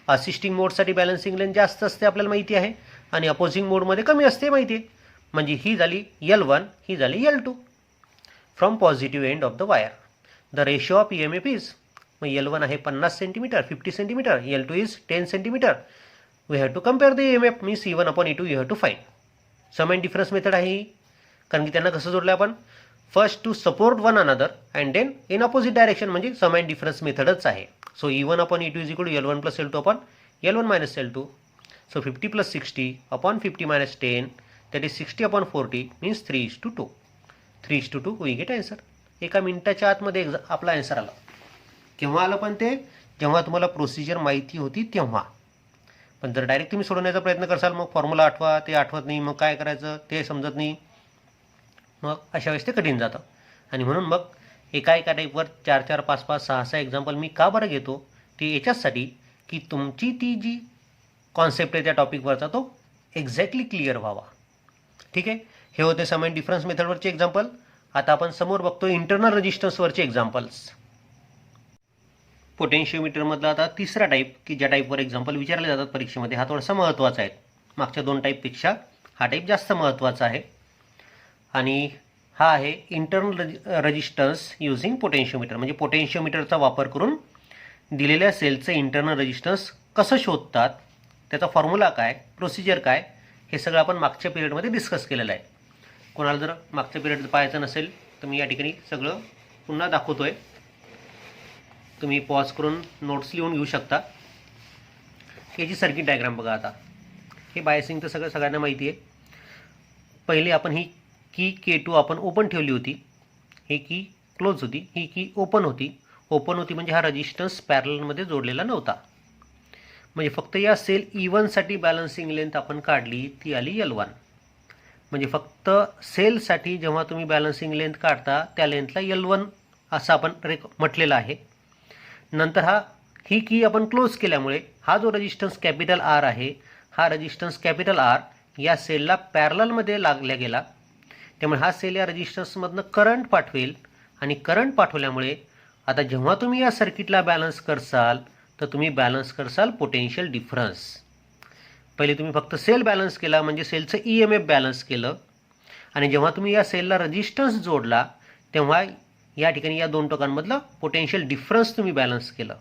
Assisting मोडसाठी बॅलन्सिंग लेंथ जास्त असते आपल्याला माहिती आहे आणि अपोजिंग मोडमध्ये कमी असते माहिती आहे. म्हणजे ही झाली L1, ही झाली L2 from positive end of the wire. The ratio of EMF is, मग L1 आहे 50 centimetre 50 centimetre, L2 is 10 centimetre. We have to compare the EMF means E1/E2 you have to find. Sum and difference method आहे ही, कारण की त्यांना कसं जोडलं आपण first to support one another and then in opposite direction म्हणजे sum and difference मेथडच आहे. So E1/E2 is equal to L1 + L2 L1 - L2. So 50 + 60 upon 50 - 10 that is 60/40 means 3:2. 3:2 we get answer. एका मिनिटाच्या आतमध्ये आपला आन्सर आला. केव्हा आलं पण ते, जेव्हा तुम्हाला प्रोसिजर माहिती होती तेव्हा. पण जर डायरेक्ट तुम्ही सोडवण्याचा प्रयत्न करसाल मग फॉर्म्युला आठवा, ते आठवत नाही, मग काय करायचं ते समजत नाही, मग अशा वेळेस ते कठीण जातं. आणि म्हणून मग एका टाईपवर 4-4, 5-5, 6-6 एक्झाम्पल मी का बरं घेतो ते याच्याचसाठी की तुमची ती जी कॉन्सेप्ट आहे त्या टॉपिकवरचा तो एक्झॅक्टली क्लिअर व्हावा. ठीक आहे. हे होते सम अँड डिफरन्स मेथडवरचे एक्झाम्पल. आता आपण समोर बघतो इंटरनल रेजिस्टन्सवरचे एक्झाम्पल्स. पोटेन्शियोमीटरमधला आता तिसरा टाईप की ज्या टाईपवर एक्झाम्पल विचारले जातात परीक्षेमध्ये, हा थोडासा महत्त्वाचा आहे. मागच्या 2 टाईपपेक्षा हा टाईप जास्त महत्त्वाचा आहे. आणि हा आहे इंटरनल रेजिस्टन्स युझिंग पोटेन्शियोमीटर. म्हणजे पोटेन्शियोमीटरचा वापर करून दिलेल्या सेलचं इंटरनल रेजिस्टन्स कसं शोधतात, त्याचा फॉर्म्युला काय, प्रोसिजर काय, हे सगळं आपण मागच्या पिरियडमध्ये डिस्कस केलेलं आहे. कोणाला जर मागच्या पिरियड पाहायचं नसेल तर मी या ठिकाणी सगळं पुन्हा दाखवतो आहे. तुम्ही पॉज करून नोट्स लिहून घेऊ शकता. याची सर्किट डायग्राम बघा. आता हे बायसिंग तर सगळ्यांना माहिती आहे. पहिले आपण ही की K2 आपण ओपन ठेवली होती, ही की क्लोज होती, ही की ओपन होती. ओपन होती म्हणजे हा रेजिस्टन्स पॅरललमध्ये जोडलेला नव्हता. म्हणजे फक्त या सेल E1 साठी बॅलन्सिंग लेंथ आपण काढली, ती आली L1. म्हणजे फक्त सेलसाठी जेव्हा तुम्ही बॅलन्सिंग लेंथ काढता त्या लेंथला L1 असं आपण म्हटलेलं आहे. नंतर ही की आपण क्लोज केल्यामुळे हा जो रेजिस्टन्स कॅपिटल R आहे, हा रेजिस्टन्स कॅपिटल R या सेलला पॅरललमध्ये लागला गेला. त्यामुळे हा सेल या रेजिस्टन्समधनं करंट पाठवेल आणि करंट पाठवल्यामुळे आता जेव्हा तुम्ही या सर्किटला बॅलन्स करसाल तर तुम्ही बॅलन्स करसाल पोटेन्शियल डिफरन्स. पहिले तुम्ही फक्त सेल बॅलन्स केला म्हणजे सेलचं EMF बॅलन्स केलं आणि जेव्हा तुम्ही या सेलला रेजिस्टन्स जोडला तेव्हा या ठिकाणी या दोन टोकांमधलं पोटेन्शियल डिफरन्स तुम्ही बॅलन्स केलं.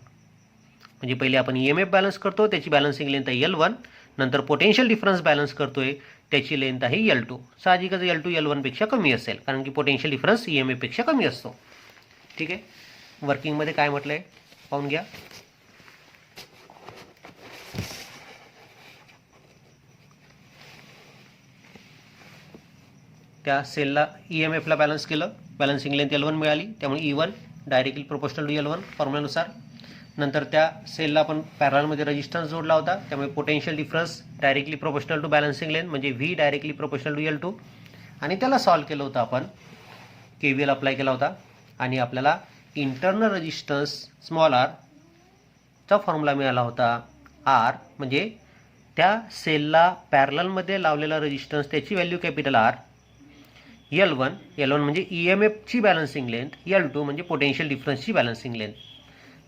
म्हणजे पहिले आपण EMF बॅलन्स करतो, त्याची बॅलन्सिंग लेंथ आहे L1, नंतर पोटेन्शियल डिफरन्स बॅलन्स करतोय, त्याची लेंथ आहे L2. साहजिकच L2 L1 पेक्षा कमी असेल कारण की पोटेन्शियल डिफरन्स EMF पेक्षा कमी असतो. ठीक आहे, वर्किंगमध्ये काय म्हटलं आहे पाहून घ्या. त्या सेलला EMFला बॅलन्स केलं, बॅलन्सिंग लेंथ L1 मिळाली, त्यामुळे E1 directly proportional to L1 फॉर्म्युलानुसार. नंतर त्या सेलला आपण पॅरलमध्ये रेजिस्टन्स जोडला होता, त्यामुळे potential difference directly proportional to balancing length म्हणजे V directly proportional to L2 आणि त्याला सॉल्व्ह केलं होतं आपण, KVL अप्लाय केला होता आणि आपल्याला इंटरनल रेजिस्टन्स स्मॉल r चा फॉर्म्युला मिळाला होता. R म्हणजे त्या सेलला पॅरलमध्ये लावलेला रेजिस्टन्स त्याची व्हॅल्यू कॅपिटल R, L1 म्हणजे EMFची बॅलन्सिंग लेंथ, L2 म्हणजे पोटेन्शियल डिफरन्सची बॅलन्सिंग लेंथ.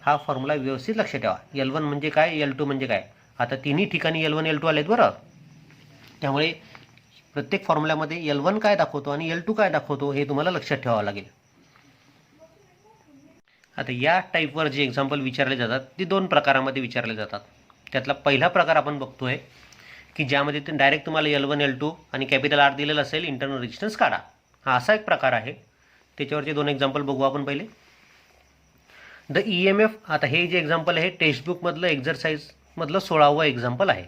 हा फॉर्म्युला व्यवस्थित लक्षात ठेवा. L1 म्हणजे काय, L2 म्हणजे काय. आता तिन्ही ठिकाणी L1 L2 आलेत बरं, त्यामुळे प्रत्येक फॉर्म्युल्यामध्ये L1 काय दाखवतो आणि L2 काय दाखवतो हे तुम्हाला लक्षात ठेवावं लागेल. आता या टाईपवर जे एक्झाम्पल विचारले जातात ते दोन प्रकारामध्ये विचारले जातात. त्यातला पहिला प्रकार आपण बघतोय की ज्यामध्ये ते डायरेक्ट तुम्हाला L1 L2 आणि कॅपिटल R दिलेलं असेल, इंटरनल रेजिस्टन्स काढा. हा असा एक प्रकार आहे. त्याच्यावरचे दोन एक्झाम्पल बघू आपण. पहिले द EMF. आता हे जे एक्झाम्पल आहे टेक्स्टबुकमधलं एक्झरसाइजमधलं 16वं एक्झाम्पल आहे.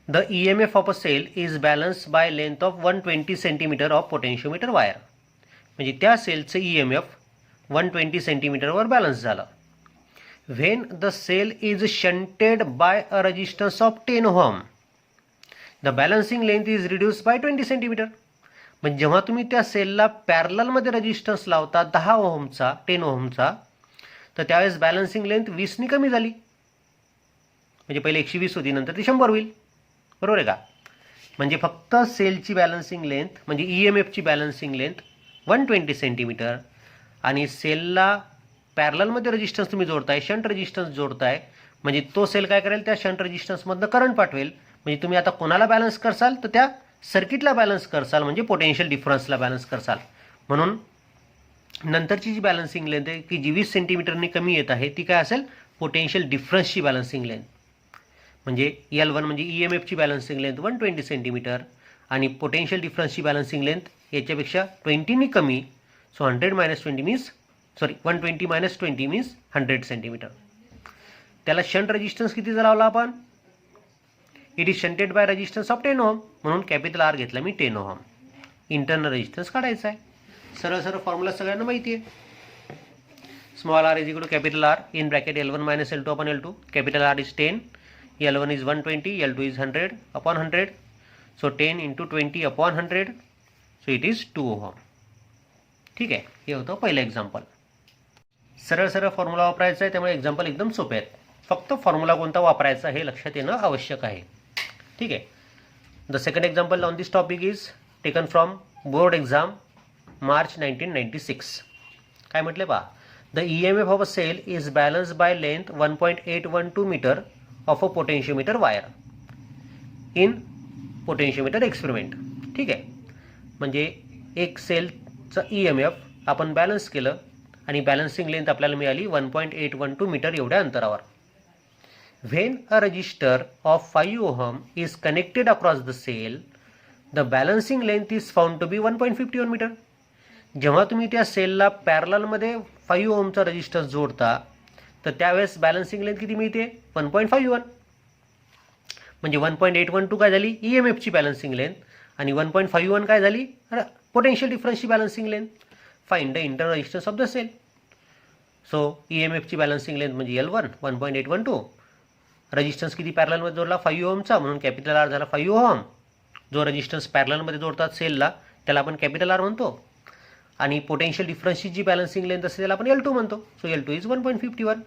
The EMF of a cell is balance by length of 120 centimetre of potentiometer wire. म्हणजे त्या सेलचं EMF 120 सेंटीमीटरवर बॅलन्स झालं. When the cell is shunted by a resistance of 10 ohm, the balancing length is reduced by 20 cm. म्हणजे जेव्हा तुम्ही त्या सेलला पॅरललमध्ये resistance लावता 10 ओहमचा 10 ओहमचा तर त्यावेळेस बॅलन्सिंग लेंथ 20 ने कमी झाली. म्हणजे पहिले 120 होती, नंतर ती 100 होईल. बरोबर आहे का. म्हणजे फक्त सेलची बॅलन्सिंग लेंथ म्हणजे EMFची बॅलन्सिंग लेंथ 120 सेंटीमीटर आणि सेलला पॅरललमध्ये रेजिस्टन्स तुम्ही जोडताय, शंट रेजिस्टन्स जोडताय, म्हणजे तो सेल काय करेल, त्या शंट रेजिस्टन्समधनं करंट पाठवेल. म्हणजे तुम्ही आता कोणाला बॅलन्स करसाल तर त्या सर्किटला बॅलन्स करसाल, म्हणजे पोटेन्शियल डिफरन्सला बॅलन्स करसाल. म्हणून नंतरची जी बॅलन्सिंग लेंथ आहे की जी 20 सेंटीमीटरनी कमी येत आहे ती काय असेल, पोटेन्शियल डिफरन्सची बॅलन्सिंग लेंथ. म्हणजे L1 म्हणजे EMFची बॅलन्सिंग लेंथ 120 सेंटीमीटर आणि पोटेन्शियल डिफरन्सची बॅलन्सिंग लेंथ याच्यापेक्षा 20नी कमी. So 100 - 20 means 120 - 20 means 100 centimetre. त्याला शंट रेजिस्टन्स कितीचा लावला आपण, it is shunted bye resistance of 10 ohm, म्हणून कॅपिटल R घेतला मी 10 ओहम. इंटरनल रेजिस्टन्स काढायचा आहे. सरळ सरळ फॉर्म्युला सगळ्यांना माहिती आहे. Small r is equal to capital R in bracket L1 - L2 upon L2. Capital R is 10, L1 is 120, L2 is 100 upon 100. So 10 × 20 अपॉन 100, सो इट इज 2 ओहम. ठीक आहे, हे होतं पहिलं एक्झाम्पल. सरळ सरळ फॉर्म्युला वापरायचा आहे, त्यामुळे एक्झाम्पल एकदम सोपे आहेत. फक्त फॉर्म्युला कोणता वापरायचा हे लक्षात येणं आवश्यक आहे. ठीक आहे. The second example on this topic is taken from board exam March 1996. काय म्हटले पहा, the EMF of a cell is balance by length 1.812 metre of a potentiometer wire in potentiometer experiment. ठीक आहे. म्हणजे एक सेलचं EMF आपण बॅलन्स केलं आणि बॅलन्सिंग लेंथ आपल्याला मिळाली 1.812 मीटर एवढ्या अंतरावर. When a resistor of 5 ohm is connected across the cell, the balancing length is found to be 1.51 metre. जेव्हा तुम्ही त्या सेलला पॅरललमध्ये 5 ओहमचा रेजिस्टन्स जोडता तर त्यावेळेस बॅलन्सिंग लेंथ किती मिळते, 1.51. म्हणजे 1.812 काय झाली, EMFची बॅलन्सिंग लेंथ आणि 1.51 काय झाली, पोटेन्शियल डिफरन्सची balancing length. Find the internal resistance of the cell. So EMFची बॅलन्सिंग लेंथ म्हणजे L1 1.812, रेजिस्टन्स किती पॅरललमध्ये जोडला 5 ओहमचा, म्हणून कॅपिटल R झाला 5 ओहम. जो रेजिस्टन्स पॅरललमध्ये जोडतात सेलला त्याला आपण कॅपिटल R म्हणतो आणि पोटेन्शियल डिफरन्सची जी बॅलन्सिंग लेंथ असते त्याला आपण L2 म्हणतो. So L2 is 1.51.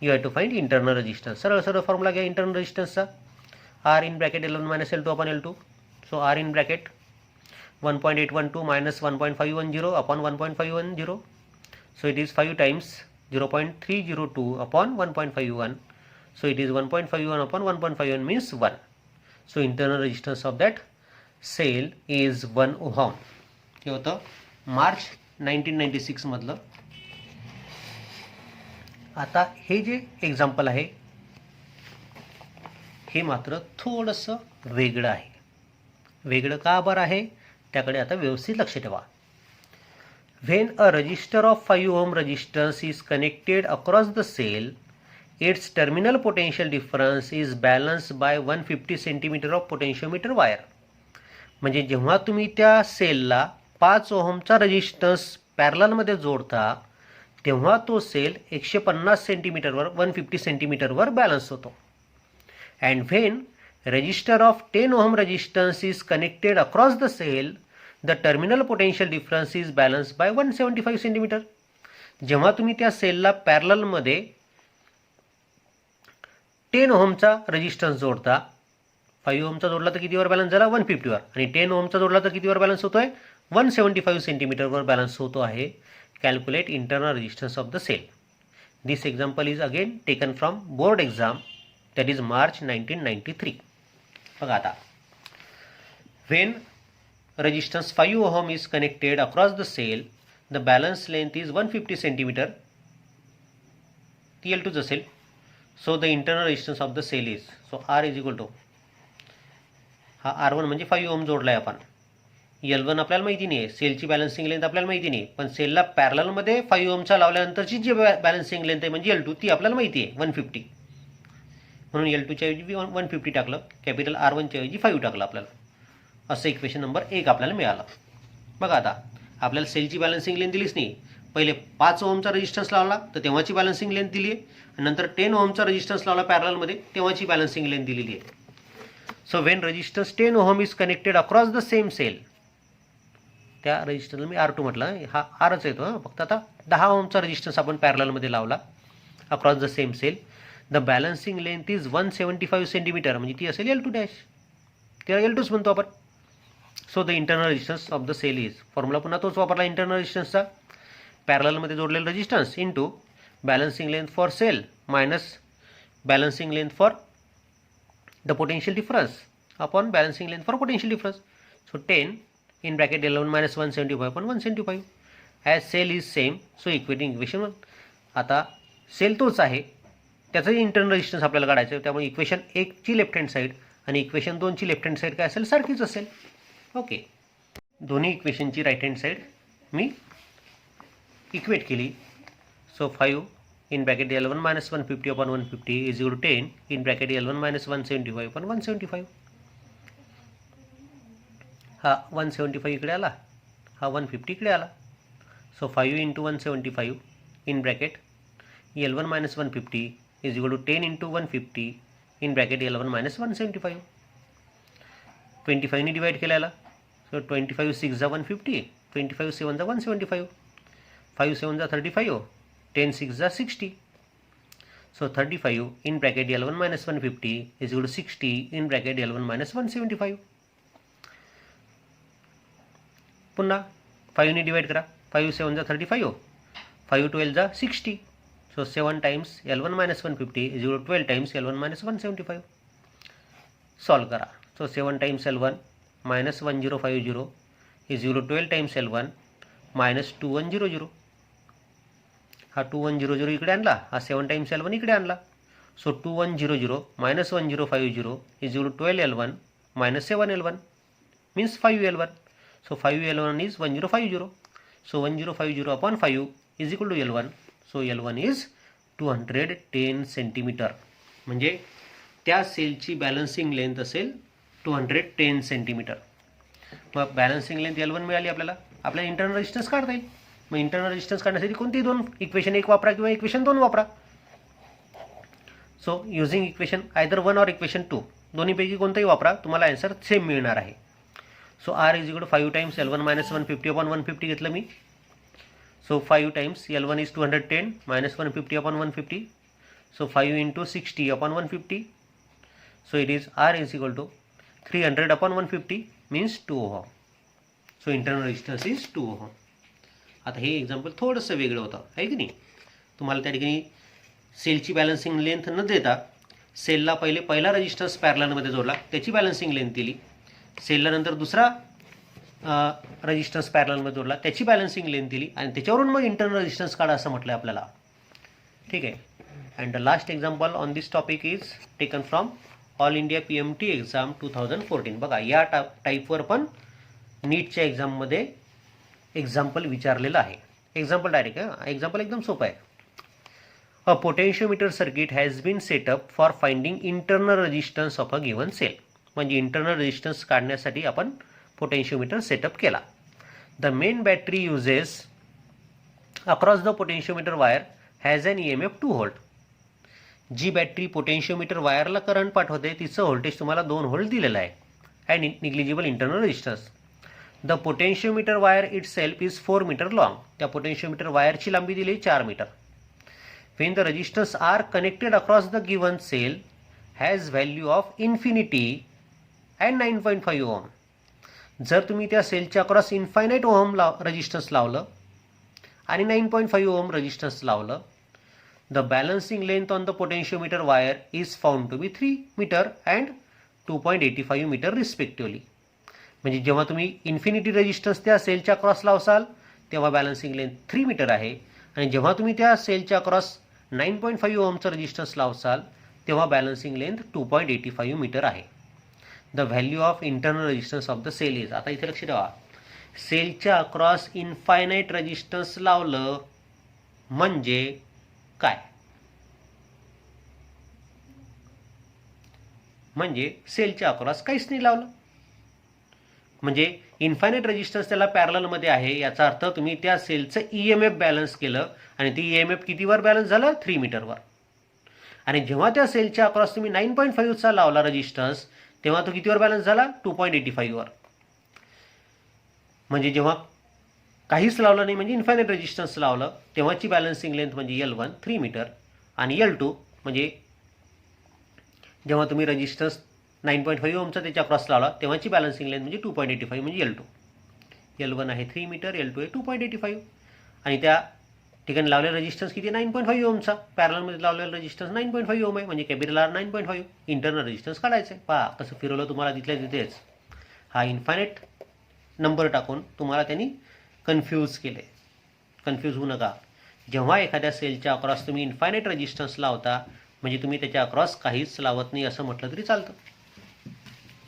You have to find internal resistance. सरळ सरळ फॉर्म्युला घ्या इंटरनल रेजिस्टन्सचा, R in bracket L1 - L2 upon L2. So R in bracket 1.812 minus 1.510 upon 1.510. So it is 5 times 0.302 upon 1.51. So it is 1.51 upon 1.51 means 1. So internal resistance of that cell is 1 ohm. हे होतं मार्च 1996 मधलं. आता हे जे example आहे हे मात्र थोडंसं वेगळं आहे. वेगळं का बरं आहे त्याकडे आता व्यवस्थित लक्ष ठेवा. When a resistor of 5 ohm resistance is connected across the cell, its terminal potential difference is balanced by 150 cm of potentiometer wire. म्हणजे जेव्हा तुम्ही त्या सेलला 5 ओहमचा रेजिस्टन्स पॅरललमध्ये जोडता तेव्हा तो सेल 150 सेंटीमीटरवर 150 सेंटीमीटरवर बॅलन्स होतो. And when resistor of 10 ohm resistance is connected across the cell, the terminal potential difference is balanced by 175 cm. जेव्हा तुम्ही त्या सेलला पॅरललमध्ये 10 ओहमचा रेजिस्टन्स जोडता, 5 ओहमचा जोडला तर कितीवर बॅलन्स झाला 150 वर, आणि 10 ओहमचा जोडला तर कितीवर बॅलन्स होतोय 175 सेंटीमीटरवर बॅलन्स होतो आहे. Calculate internal resistance of the cell. This example is again taken from board exam, that is March 1993. बघा आता, when resistance 5 ohm is connected across the cell, the balance length is 150 cm. ती L2 असेल. So the internal resistance of the cell is, so R is equal to, हा R1 म्हणजे 5 ओम जोडलाय आपण. L1 आपल्याला माहिती नाही आहे, सेलची बॅलन्सिंग लेंथ आपल्याला माहिती नाही, पण सेलला पॅरललमध्ये 5 ओमचा लावल्यानंतरची जी बॅलन्सिंग लेंथ आहे म्हणजे L2 ती आपल्याला माहिती आहे 150. म्हणून L2च्या ऐवजी 150 टाकलं, कॅपिटल R1च्या ऐवजी 5 टाकलं आपल्याला. असं इक्वेशन नंबर 1 आपल्याला मिळालं. बघा आता, आपल्याला सेलची बॅलन्सिंग लेंथ दिलीच नाही. पहिले 5 ओहमचा रेजिस्टन्स लावला तर तेव्हाची बॅलन्सिंग लेंथ दिली आहे, आणि नंतर 10 ओहमचा रेजिस्टन्स लावला पॅरललमध्ये तेव्हाची बॅलन्सिंग लेंथ दिलेली आहे. So when resistance 10 ohm is connected across the same cell, त्या रेजिस्टन्सला मी R2 म्हटलं, हा Rच येतो. फक्त आता 10 ओहमचा रेजिस्टन्स आपण पॅरललमध्ये लावला across the same cell, the balancing length is 175 centimetre, म्हणजे ती असेल L2 डॅश. त्याला L2च म्हणतो आपण. So the internal resistance of the cell is, formula पुन्हा तोच वापरला इंटरनल रेजिस्टन्सचा, पॅरललमध्ये जोडलेला resistance into balancing length for cell minus balancing length for the potential difference upon balancing length for potential difference. So 10 in bracket L1 minus 175 upon 175. as cell is same, so equating equation 1. आता sale तोच आहे, त्याचं internal resistance आपल्याला काढायचं आहे, त्यामुळे equation 1 ची left hand side आणि इक्वेशन 2 ची लेफ्ट हँड साईड काय असेल, सारखीच असेल. ओके, दोन्ही इक्वेशनची राईट हँड साईड मी इक्वेट केली. So 5 in bracket L1 minus 150 upon 150 is equal to 10 in bracket L1 minus 175 upon 175. हा 175 इकडे आला, हा 150 इकडे आला. So 5 into 175 in bracket L1 minus 150 is equal to 10 into 150 in bracket L1 minus 175. 25 ने divide केला. So 25 6 जा 150, 25 7 जा 175, 5 7 जा 35, 10 6 जा 60. So 35 in bracket L1 minus 150 is equal to 60 in bracket L1 minus 175. पुन्हा 5 ने डिवाइड करा, 5 7 जा 35, 5 12 जा 60. So 7 times L1 minus 150 is equal to 12 times L1 minus 175. Solve करा. So 7 times L1 minus 1050 is equal to 12 times L1 minus 2100. हा 2100 इकडे आणला, हा 7 टाइम्स L1 इकडे आणला. So 2100 minus 1050 is equal to 12 L1 minus 7 L1 means 5 L1. So 5 L1 is 1050. So 1050 upon 5 is equal to L1. So L1 is 210 centimetre. म्हणजे त्या सेलची balancing length असेल 210 सेंटीमीटर. मग बॅलन्सिंग लेंथ L1 मिळाली आपल्याला. आपल्याला इंटरनल रेजिस्टन्स काढता येईल. मग इंटरनल रेजिस्टन्स काढण्यासाठी कोणती दोन इक्वेशन 1 वापरा किंवा इक्वेशन 2 वापरा. सो युझिंग इक्वेशन आयदर 1 और इक्वेशन 2, दोन्हीपैकी कोणताही वापरा, तुम्हाला आन्सर सेम मिळणार आहे. So R is equal to 5 times L1 minus 150 upon 150 घेतलं मी. So 5 times L1 is 210 minus 150 upon 150. So 5 into 60 upon 150. So it is R is equal to 300 upon 150 means 2 ohm. So internal resistance is 2 ohm. आता हे example थोडंसं वेगळं होतं आहे की नाही. तुम्हाला त्या ठिकाणी सेलची बॅलन्सिंग लेंथ न देता सेलला पहिला रेजिस्टन्स पॅरललमध्ये जोडला, त्याची बॅलन्सिंग लेंथ दिली. सेलला नंतर दुसरा रेजिस्टन्स पॅरललमध्ये जोडला, त्याची बॅलन्सिंग लेंथ दिली आणि त्याच्यावरून मग इंटरनल रेजिस्टन्स काढा असं म्हटलं आपल्याला. ठीक आहे. And the last example on this topic is taken from all India PMT exam 2014. बघा या टाईपवर पण नीटच्या एक्झाममध्ये एक्झाम्पल विचारलेलं आहे. एक्झाम्पल डायरेक्ट एक्झाम्पल एकदम सोपं आहे. A potentiometer circuit has been setup for finding internal resistance of a given cell. म्हणजे इंटरनल रेजिस्टन्स काढण्यासाठी आपण पोटेन्शियोमीटर सेटअप केला. The main battery uses across the potentiometer wire has an EMF 2 volt. जी battery potentiometer वायरला current पाठवते तिचं voltage तुम्हाला 2 volt दिलेलं आहे and negligible internal resistance. The potentiometer wire itself is 4 metre long. त्या potentiometer वायरची लांबी दिली 4 metre. When the resistance are connected across the given cell has value of infinity and 9.5 ohm. जर तुम्ही त्या सेलच्या अक्रॉस इन्फायनाईट ओहम रेजिस्टन्स लावलं आणि 9.5 ओहम रेजिस्टन्स लावलं, the balancing length on the potentiometer wire is found to be 3 metre and 2.85 metre respectively. म्हणजे जेव्हा तुम्ही इन्फिनिटी रेजिस्टन्स त्या सेलच्या अक्रॉस लावसाल तेव्हा बॅलन्सिंग लेंथ 3 मीटर आहे आणि जेव्हा तुम्ही त्या सेलच्या अक्रॉस 9.5 ओहमचं रेजिस्टन्स लावसाल तेव्हा बॅलन्सिंग लेंथ 2.85 मीटर आहे. The value of internal resistance of the cell is. आता इथे लक्ष ठेवा, सेलच्या अक्रॉस इन्फायनाईट रेजिस्टन्स लावलं म्हणजे काय? म्हणजे सेलच्या अक्रॉस काहीच नाही लावलं, म्हणजे इन्फायनाईट रेजिस्टन्स त्याला पॅरललमध्ये आहे. याचा अर्थ तुम्ही त्या सेलचं EMF बॅलन्स केलं आणि ती EMF कितीवर बॅलन्स झालं? 3 मीटरवर. आणि जेव्हा त्या सेलच्या अक्रॉस तुम्ही 9.5चा लावला रेजिस्टन्स तेव्हा तो कितीवर बॅलन्स झाला? 2.85 वर. म्हणजे जेव्हा काहीच लावलं नाही म्हणजे इन्फायनाईट रेजिस्टन्स लावलं तेव्हाची बॅलन्सिंग लेंथ म्हणजे L1 3 मीटर आणि L2 म्हणजे जेव्हा तुम्ही रेजिस्टन्स 9.5 ओहमचा त्याच्या अक्रॉस लावला तेव्हाची बॅलन्सिंग लेंथ म्हणजे 2.85 म्हणजे L2. L1 आहे 3 मीटर, L2 आहे 2.85 आणि त्या ठिकाणी लावलेला रेजिस्टन्स किती? 9.5 ओहमचा. पॅरललमध्ये लावलेला रेजिस्टन्स 9.5 ओहम आहे म्हणजे कॅपिटल R 9.5. इंटरनल रेजिस्टन्स काढायचं आहे. पहा कसं फिरवलं तुम्हाला तिथल्या तिथेच. हा इन्फायनाईट नंबर टाकून तुम्हाला त्यांनी कन्फ्यूज केले. कन्फ्यूज होऊ नका. जेव्हा एखाद्या सेलच्या अक्रॉस तुम्ही इन्फायनाईट रेजिस्टन्स लावता म्हणजे तुम्ही त्याच्या अक्रॉस काहीच लावत नाही असं म्हटलं तरी चालतं.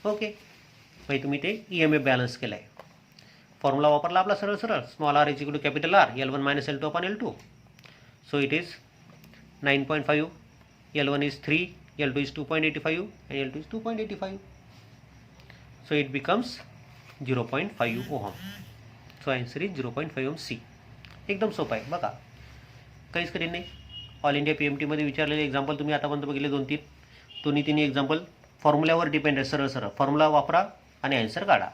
ओके, म्हणजे तुम्ही ते EMF बॅलन्स केलं आहे. फॉर्म्युला वापरला आपला सरळ सरळ. Small r is equal to capital R L1 minus L2 upon L2. So it is 9.5, L1 is 3, L2 is 2.85 and L2 is 2.85. So it becomes 0.5 ohm. So answer is 0.5 ohm C. एकदम सोपं आहे बघा, काहीच कठीण नाही. All India PMTमध्ये विचारलेले example तुम्ही आतापर्यंत बघितले 2-3. दोन्ही एक्झाम्पल फॉर्म्युल्यावर डिपेंड आहे. सरळ सरळ फॉर्म्युला वापरा आणि आन्सर काढा.